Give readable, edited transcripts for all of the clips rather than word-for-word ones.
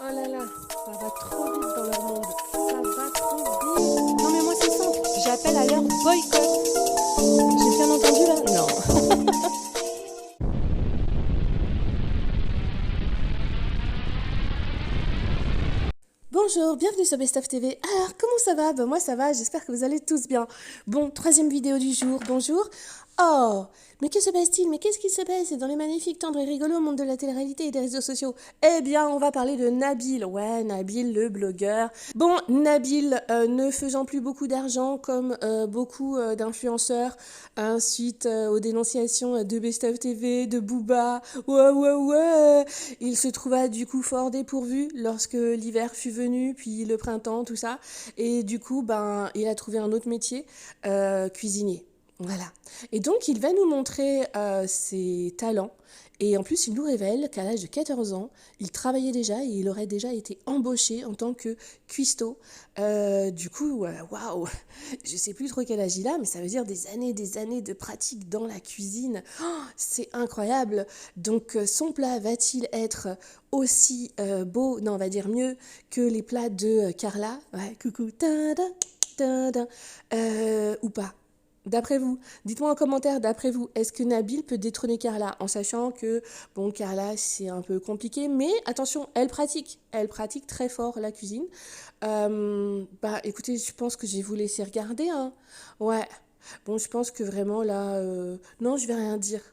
Oh là là, ça va trop vite dans leur monde. Ça va trop vite. Non mais moi c'est simple, j'appelle à leur boycott. J'ai bien entendu là? Non. Bonjour, bienvenue sur Best of TV. Alors, comment ça va? Ben, moi ça va, j'espère que vous allez tous bien. Bon, troisième vidéo du jour, bonjour. Oh, mais que se passe-t-il? Mais qu'est-ce qui se passe dans les magnifiques, tendres et rigolos monde de la télé-réalité et des réseaux sociaux? Eh bien, on va parler de Nabil. Ouais, Nabil, le blogueur. Bon, Nabil, ne faisant plus beaucoup d'argent comme beaucoup d'influenceurs, hein, suite aux dénonciations de Best of TV, de Booba, ouais, ouais, ouais, il se trouva du coup fort dépourvu lorsque l'hiver fut venu, puis le printemps, tout ça. Et du coup, ben, il a trouvé un autre métier, cuisinier. Voilà. Et donc, il va nous montrer ses talents. Et en plus, il nous révèle qu'à l'âge de 14 ans, il travaillait déjà et il aurait déjà été embauché en tant que cuistot. Du coup, waouh, je sais plus trop quel âge il a, mais ça veut dire des années de pratique dans la cuisine. Oh, c'est incroyable. Donc, son plat va-t-il être aussi beau, non, on va dire mieux, que les plats de Carla? Ouais, coucou, tada, tada, ou pas? D'après vous, dites-moi en commentaire, d'après vous, est-ce que Nabil peut détrôner Carla en sachant que, bon, Carla, c'est un peu compliqué, mais attention, elle pratique très fort la cuisine. Bah, écoutez, je pense que je vais vous laisser regarder, hein. Ouais, bon, je pense que vraiment là, non, je vais rien dire.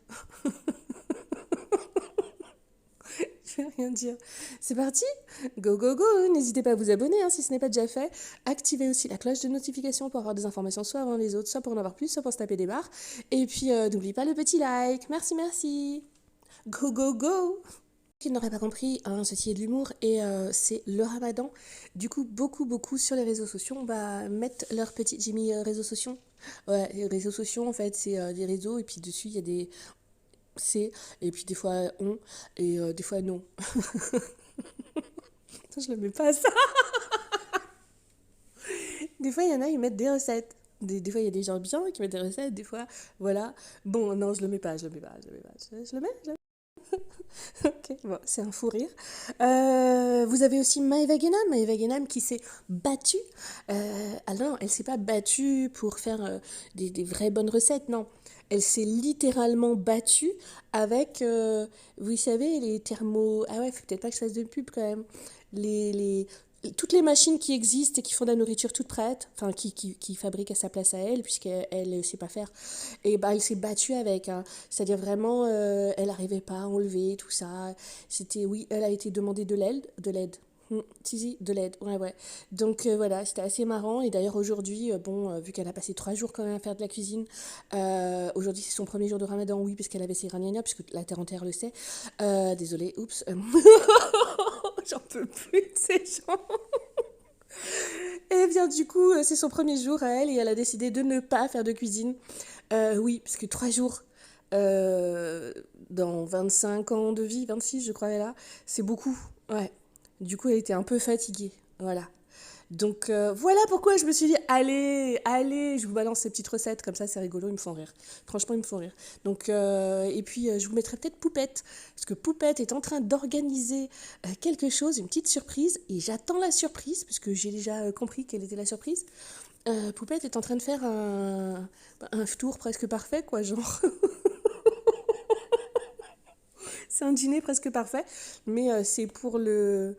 Je vais rien dire. C'est parti? Go, go, go! N'hésitez pas à vous abonner hein, si ce n'est pas déjà fait. Activez aussi la cloche de notification pour avoir des informations soit avant les autres, soit pour en avoir plus, soit pour se taper des barres. Et puis, n'oubliez pas le petit like. Merci, merci. Go, go, go! Qui n'aurait pas compris, hein, ceci est de l'humour et c'est le ramadan. Du coup, beaucoup sur les réseaux sociaux, on va mettre leur petit Jimmy réseaux sociaux. Ouais, les réseaux sociaux, en fait, c'est des réseaux et puis dessus, il y a des c'est, et puis des fois on, et des fois non. Je le mets pas ça. Des fois, il y en a, ils mettent des recettes. Des fois, il y a des gens bien qui mettent des recettes, des fois, voilà. Bon, non, je le mets pas, je le mets pas, je le mets pas. Je le mets, je le mets. Ok, bon, c'est un fou rire. Vous avez aussi Maëva Guénam qui s'est battue. Alors, elle s'est pas battue pour faire des vraies bonnes recettes, non. Elle s'est littéralement battue avec, vous savez, les thermos... Ah ouais, faut peut-être pas que je fasse de pub quand même. Les, toutes les machines qui existent et qui font de la nourriture toute prête, enfin qui fabriquent à sa place à elle, puisqu'elle ne sait pas faire, et bah, elle s'est battue avec, hein. C'est-à-dire vraiment, elle n'arrivait pas à enlever tout ça. C'était, oui, elle a été demandée de l'aide. Si, de l'aide, ouais, ouais. Donc voilà, c'était assez marrant. Et d'ailleurs, aujourd'hui, bon, vu qu'elle a passé 3 jours quand même à faire de la cuisine, aujourd'hui c'est son premier jour de ramadan, oui, parce qu'elle avait ses raniania, puisque la terre entière le sait. Désolée, oups. J'en peux plus de ces gens. Et bien du coup, c'est son premier jour à elle et elle a décidé de ne pas faire de cuisine. Oui, parce que 3 jours euh, dans 25 ans de vie, 26 je crois elle a, c'est beaucoup. Ouais. Du coup, elle était un peu fatiguée. Voilà. Donc voilà pourquoi je me suis dit, allez, je vous balance ces petites recettes, comme ça c'est rigolo, ils me font rire. Franchement, ils me font rire. Donc, et puis je vous mettrai peut-être Poupette, parce que Poupette est en train d'organiser quelque chose, une petite surprise, et j'attends la surprise, puisque j'ai déjà compris quelle était la surprise. Poupette est en train de faire un tour presque parfait, quoi, genre. C'est un dîner presque parfait, mais c'est pour le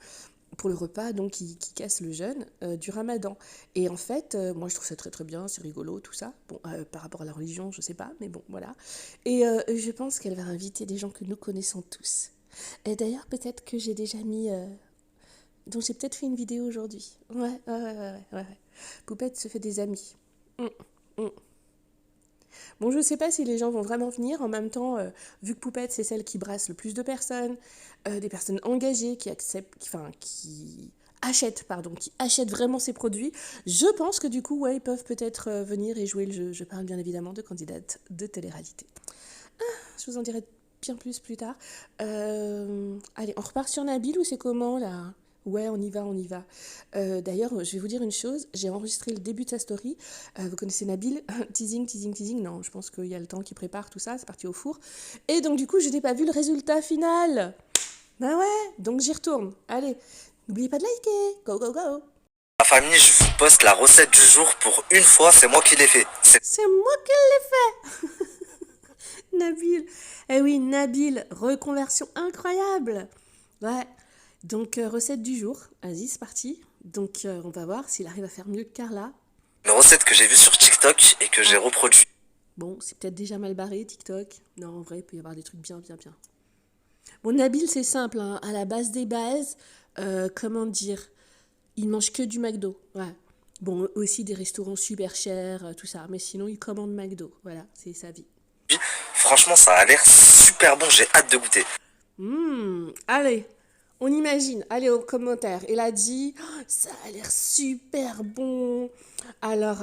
repas donc qui casse le jeûne du ramadan. Et en fait, moi je trouve ça très très bien, c'est rigolo, tout ça. Bon, par rapport à la religion, je sais pas, mais bon, voilà. Et je pense qu'elle va inviter des gens que nous connaissons tous. Et d'ailleurs, peut-être que j'ai déjà mis... donc j'ai peut-être fait une vidéo aujourd'hui. Ouais. Poupette se fait des amis. Mm, mm. Bon, je sais pas si les gens vont vraiment venir. En même temps, vu que Poupette, c'est celle qui brasse le plus de personnes, des personnes engagées qui acceptent, qui achètent, pardon, qui achètent vraiment ces produits, je pense que du coup, ouais, ils peuvent peut-être venir et jouer le jeu. Je parle bien évidemment de candidates de télé-réalité. Je vous en dirai bien plus tard. Allez, on repart sur Nabil ou c'est comment là? Ouais, on y va. D'ailleurs, je vais vous dire une chose, j'ai enregistré le début de sa story. Vous connaissez Nabil? Teasing. Non, je pense qu'il y a le temps qui prépare tout ça, c'est parti au four. Et donc, du coup, je n'ai pas vu le résultat final. Ah ouais, donc j'y retourne. Allez, N'oubliez pas de liker. Go, go, go. Ma famille, je vous poste la recette du jour pour une fois, c'est moi qui l'ai fait. C'est moi qui l'ai fait. Nabil. Eh oui, Nabil, reconversion incroyable. Ouais. Donc, recette du jour. Vas-y, c'est parti. Donc, on va voir s'il arrive à faire mieux que Carla. Une recette que j'ai vue sur TikTok et que j'ai Ah, reproduit. bon, c'est peut-être déjà mal barré, TikTok. Non, en vrai, il peut y avoir des trucs bien, bien, bien. Bon, Nabil, c'est simple, hein. À la base des bases, comment dire, il mange que du McDo. Ouais. Bon, aussi des restaurants super chers, tout ça. Mais sinon, il commande McDo. Voilà, c'est sa vie. Franchement, ça a l'air super bon, j'ai hâte de goûter. Allez, on imagine. Allez, aux commentaires. Il a dit, oh, ça a l'air super bon. Alors,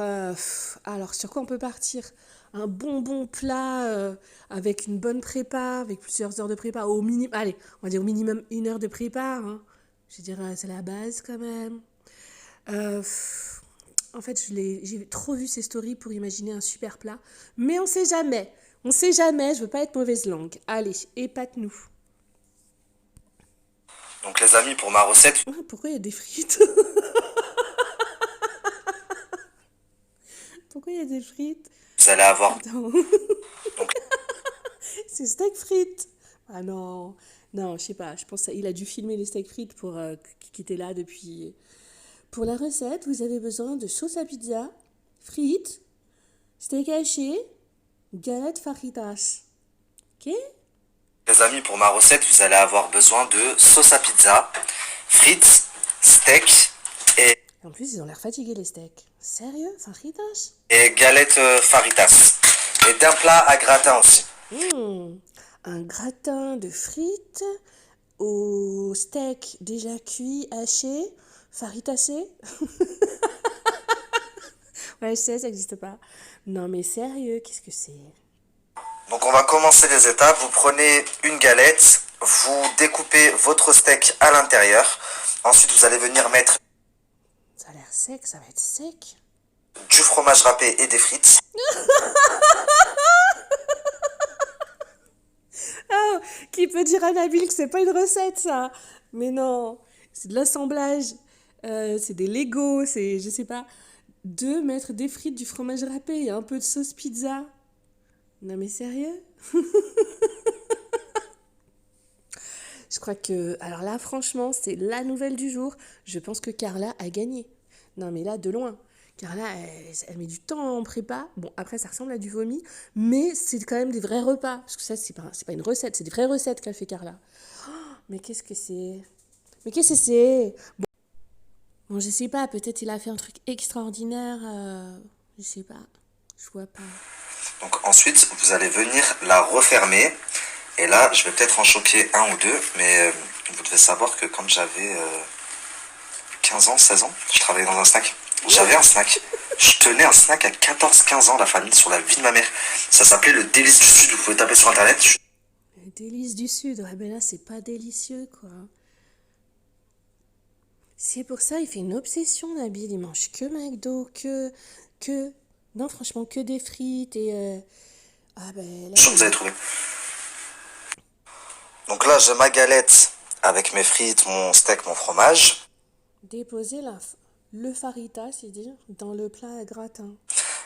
sur quoi on peut partir? Un bon plat avec une bonne prépa, avec plusieurs heures de prépa. Au minimum, allez, on va dire au minimum 1 heure de prépa, hein. Je dirais, c'est la base quand même. En fait, j'ai trop vu ces stories pour imaginer un super plat. Mais on sait jamais. On sait jamais, je veux pas être mauvaise langue. Allez, épate-nous. Donc les amis, pour ma recette, Ah, pourquoi il y a des frites? Pourquoi il y a des frites? vous allez avoir... Attends, Donc c'est steak frites. Ah non, non, je sais pas. Je pense qu'il a dû filmer les steak frites pour qui était là depuis. Pour la recette, vous avez besoin de sauce à pizza, frites, steak haché, galettes fajitas. Ok? les amis, pour ma recette, vous allez avoir besoin de sauce à pizza, frites, steak et, En plus, ils ont l'air fatigués les steaks. Sérieux? Fajitas? et galettes faritas. Et d'un plat à gratin aussi. Hmm, un gratin de frites au steak déjà cuit, haché, faritassé. Ouais, je sais, ça n'existe pas. Non, mais sérieux, qu'est-ce que c'est? Donc on va commencer les étapes. Vous prenez une galette, vous découpez votre steak à l'intérieur. Ensuite, vous allez venir mettre Ça a l'air sec, ça va être sec. du fromage râpé et des frites. Oh, qui peut dire à Nabil que c'est pas une recette, ça? Mais non, c'est de l'assemblage. C'est des Legos, c'est, je sais pas. Deux, mettre des frites, du fromage râpé et un peu de sauce pizza. Non, mais sérieux? Je crois que, alors là, franchement, c'est la nouvelle du jour. Je pense que Carla a gagné. Non, mais là, de loin. Carla, elle met du temps en prépa. Bon, après, ça ressemble à du vomi, mais c'est quand même des vrais repas. Parce que ça, c'est pas une recette, c'est des vraies recettes qu'a fait Carla. Mais qu'est-ce que c'est? Mais qu'est-ce que c'est? Bon, je sais pas, peut-être il a fait un truc extraordinaire. Je sais pas. Je vois pas. Donc ensuite, vous allez venir la refermer. Et là, je vais peut-être en choquer un ou deux, mais vous devez savoir que quand j'avais 15 ans, 16 ans, je travaillais dans un snack. J'avais un snack. Je tenais un snack à 14-15 ans, la famille, sur la vie de ma mère. Ça s'appelait le Délice du Sud, vous pouvez taper sur internet. Les délices du Sud, ouais, ben là, c'est pas délicieux, quoi. C'est pour ça, il fait une obsession, Nabil. Il mange que McDo, que... Non, franchement, que des frites et... Ah ben là, Vous allez trouver. Donc là, j'ai ma galette avec mes frites, mon steak, mon fromage. déposer le farita, c'est dire, dans le plat à gratin.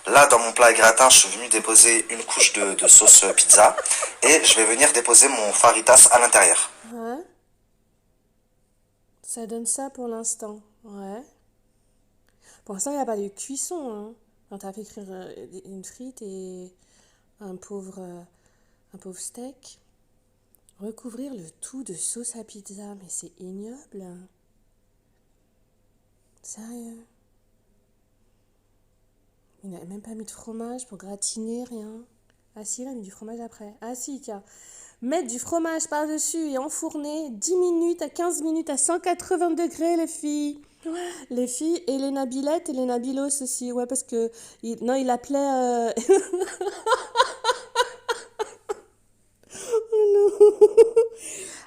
Là, dans mon plat à gratin, je suis venu déposer une couche de sauce pizza. Et je vais venir déposer mon faritas à l'intérieur. Ouais, ça donne ça pour l'instant. Ouais. Pour l'instant, il n'y a pas de cuisson, hein. On t'a fait cuire une frite et un pauvre, euh, un pauvre steak. Recouvrir le tout de sauce à pizza, mais c'est ignoble. Sérieux. Il n'a même pas mis de fromage pour gratiner, rien. Ah si, il a mis du fromage après. Ah si, tiens. Mettre du fromage par-dessus et enfourner 10 minutes à 15 minutes à 180 degrés, les filles. Les filles et les Nabilettes et les Nabilos aussi. Ouais, parce que... non, il appelait...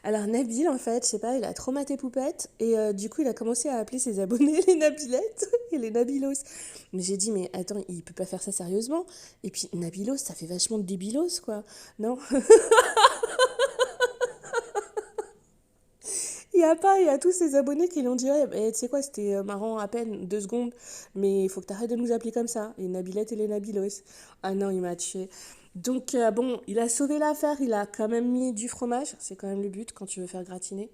Alors Nabil, en fait, je sais pas, il a traumaté Poupette et du coup, il a commencé à appeler ses abonnés les Nabilettes et les Nabilos. Mais j'ai dit, mais attends, il peut pas faire ça sérieusement. Et puis Nabilos, ça fait vachement de débilos, quoi. Non? il y a tous ces abonnés qui lui ont dit, ouais, tu sais quoi, c'était marrant à peine 2 secondes, mais il faut que tu arrêtes de nous appeler comme ça. Les Nabilette et les Nabilos. Ah non, il m'a tué. Donc, bon, il a sauvé l'affaire, il a quand même mis du fromage. C'est quand même le but quand tu veux faire gratiner.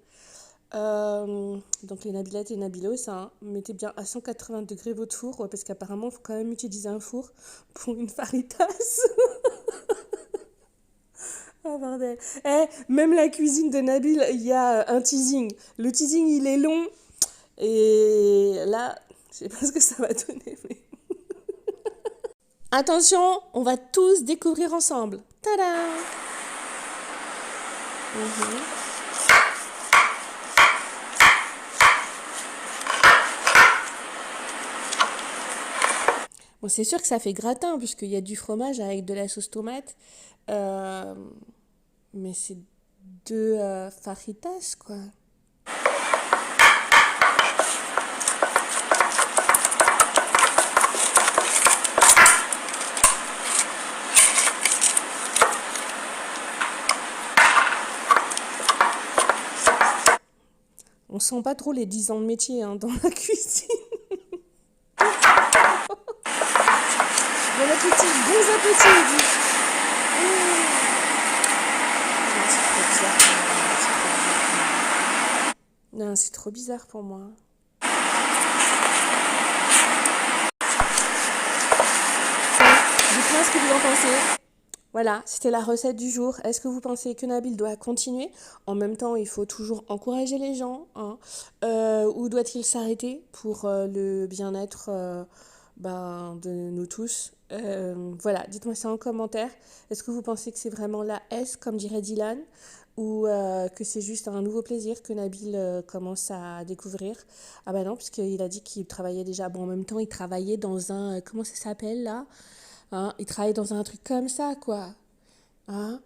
Donc les Nabilettes et les Nabilos, hein, mettez bien à 180 degrés votre four, ouais, parce qu'apparemment, il faut quand même utiliser un four pour une faritas. Oh bordel. Eh, même la cuisine de Nabil, il y a un teasing. Le teasing, il est long. Et là, je sais pas ce que ça va donner, mais... Attention, on va tous découvrir ensemble. Tada! Mhm. Bon, c'est sûr que ça fait gratin, puisqu'il y a du fromage avec de la sauce tomate. Euh, mais c'est deux fajitas, quoi. On sent pas trop les 10 ans de métier hein, dans la cuisine. Bon appétit, bons appétits, il dit. Non, c'est trop bizarre pour moi. Dites-moi ce que vous en pensez. Voilà, c'était la recette du jour. Est-ce que vous pensez que Nabil doit continuer? En même temps, il faut toujours encourager les gens, hein. Ou doit-il s'arrêter pour le bien-être de nous tous? Voilà, dites-moi ça en commentaire. Est-ce que vous pensez que c'est vraiment la S, comme dirait Dylan, ou que c'est juste un nouveau plaisir que Nabil commence à découvrir? Ah bah non, puisqu'il a dit qu'il travaillait déjà. Bon, en même temps, il travaillait dans un... comment ça s'appelle là? Hein, il travaille dans un truc comme ça, quoi. Hein?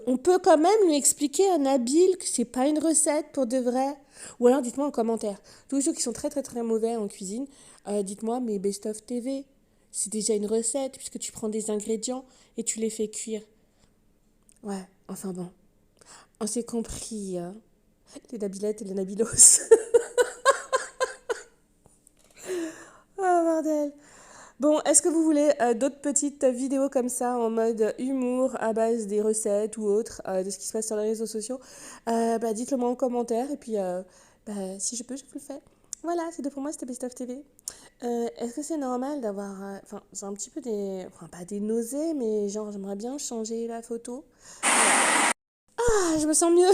On peut quand même lui expliquer à Nabil que c'est pas une recette pour de vrai. Ou alors dites-moi en commentaire. Tous ceux qui sont très très très mauvais en cuisine, dites-moi, mais Best of TV, c'est déjà une recette puisque tu prends des ingrédients et tu les fais cuire. Ouais, enfin bon. On s'est compris, hein. Les Nabilettes et les Nabilos. Oh bordel. Bon, est-ce que vous voulez d'autres petites vidéos comme ça en mode humour à base des recettes ou autres de ce qui se passe sur les réseaux sociaux? Dites-le moi en commentaire et puis si je peux, je vous le fais. Voilà, c'est tout pour moi, c'était Best of TV. Est-ce que c'est normal d'avoir... Enfin, j'ai un petit peu des... Enfin, pas des nausées, mais genre j'aimerais bien changer la photo. Ah, je me sens mieux.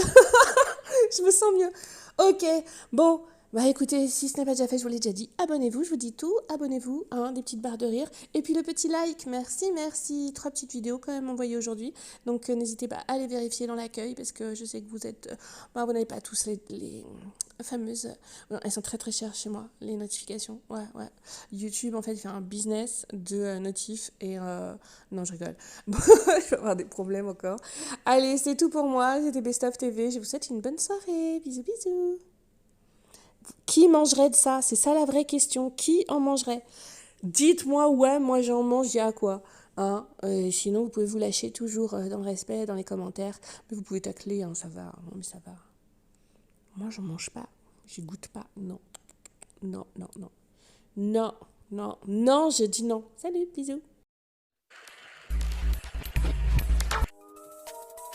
Je me sens mieux. Ok, bon, bah écoutez, si ce n'est pas déjà fait, je vous l'ai déjà dit, abonnez-vous, je vous dis tout, abonnez-vous, hein, des petites barres de rire, et puis le petit like, merci, merci, 3 petites vidéos quand même envoyées aujourd'hui, donc n'hésitez pas à les vérifier dans l'accueil, parce que je sais que vous êtes, vous n'avez pas tous les fameuses, elles sont très très chères chez moi, les notifications, ouais, YouTube en fait il fait un business de notifs, et non je rigole, bon, je vais avoir des problèmes encore. Allez, c'est tout pour moi, c'était Best of TV, je vous souhaite une bonne soirée, bisous bisous. Qui mangerait de ça? C'est ça la vraie question. Qui en mangerait? Dites-moi, ouais, moi j'en mange, il y a quoi? Hein? Sinon, vous pouvez vous lâcher toujours dans le respect, dans les commentaires. Mais vous pouvez tacler, hein, ça va. Non, mais ça va. Moi, j'en mange pas. J'y goûte pas. Non. Non, non, non. Non, non, non, je dis non. Salut, bisous.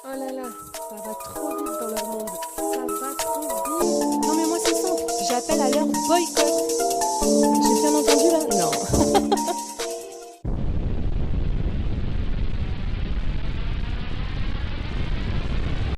Oh là là, ça va trop vite dans leur monde. Ça va trop vite. Non mais moi c'est simple, j'appelle à leur boycott.